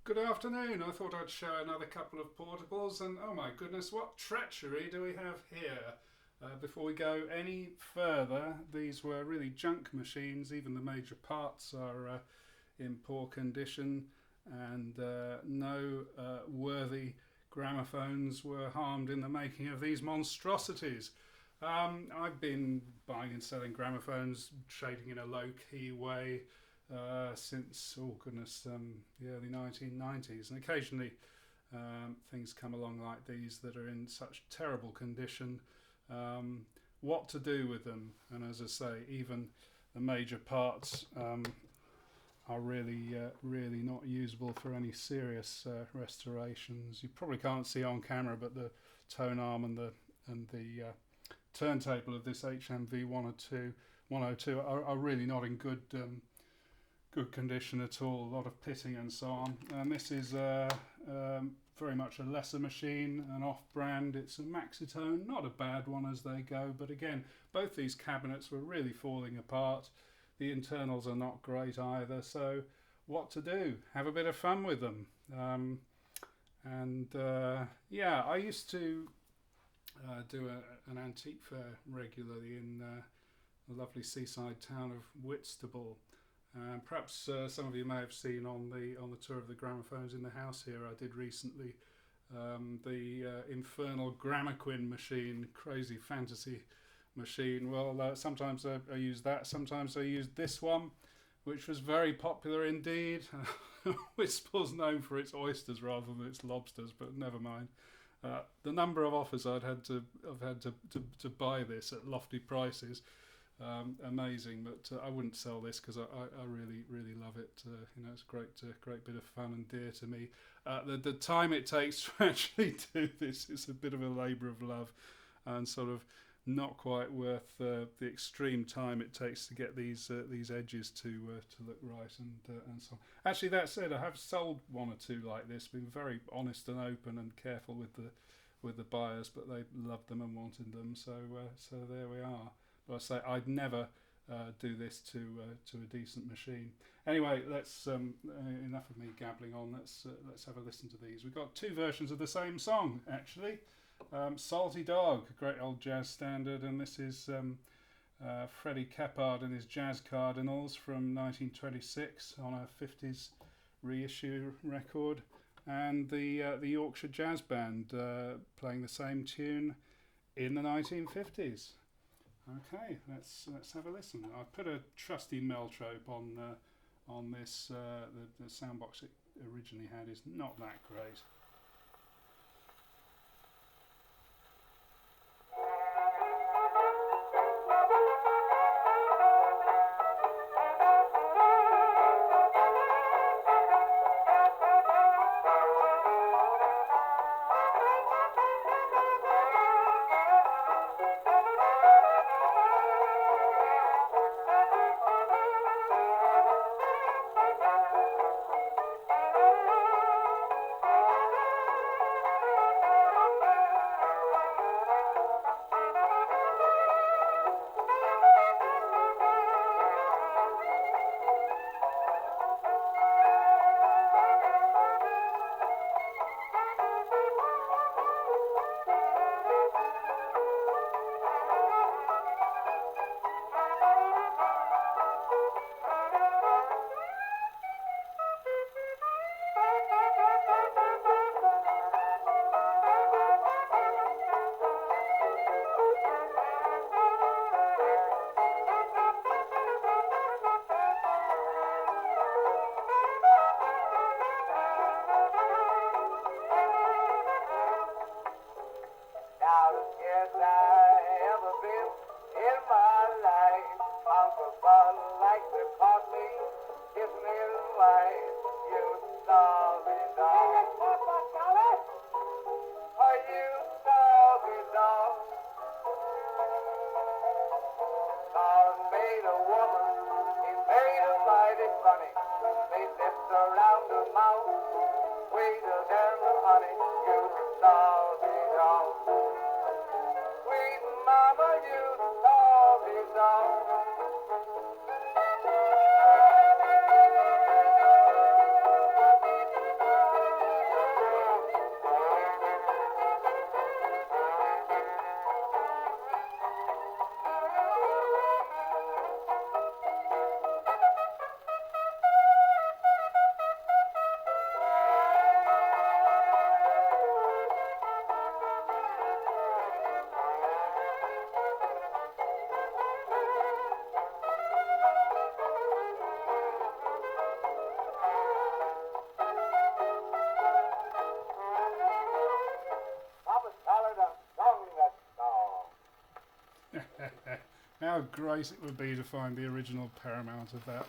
Good afternoon. I thought I'd show another couple of portables, and oh my goodness, what treachery do we have here? Before we go any further, these were really junk machines. Even the major parts are in poor condition, and no worthy gramophones were harmed in the making of these monstrosities. I've been buying and selling gramophones, trading in a low-key way since, oh goodness, the early 1990s, and occasionally things come along like these that are in such terrible condition. What to do with them? And as I say, even the major parts are really not usable for any serious restorations. You probably can't see on camera, but the tone arm and the turntable of this HMV 102 are really not in good condition at all. A lot of pitting and so on. And this is very much a lesser machine, an off-brand. It's a Maxitone, not a bad one as they go, but again, both these cabinets were really falling apart. The internals are not great either, so what to do? Have a bit of fun with them. Yeah, I used to do an antique fair regularly in the lovely seaside town of Whitstable. Perhaps some of you may have seen on the tour of the gramophones in the house here I did recently, the infernal Gramoquin machine, crazy fantasy machine. Well, sometimes I use that, sometimes I used this one, which was very popular indeed. Whistle's known for its oysters rather than its lobsters, but never mind. The number of offers I've had to buy this at lofty prices. Amazing, but I wouldn't sell this because I really love it. It's a great bit of fun and dear to me. The time it takes to actually do this is a bit of a labour of love, and sort of not quite worth the extreme time it takes to get these edges to look right and so on. Actually, that said, I have sold one or two like this. Been very honest and open and careful with the buyers, but they loved them and wanted them. So there we are. But I say I'd never do this to a decent machine. Anyway, let's enough of me gabbling on. Let's have a listen to these. We've got two versions of the same song actually. Salty Dog, a great old jazz standard, and this is Freddy Keppard and his Jazz Cardinals from 1926 on a 50s reissue record, and the Yorkshire Jazz Band playing the same tune in the 1950s. Okay, let's have a listen. I put a trusty Meltrope on this. The soundbox it originally had is not that great. how great it would be to find the original Paramount of that.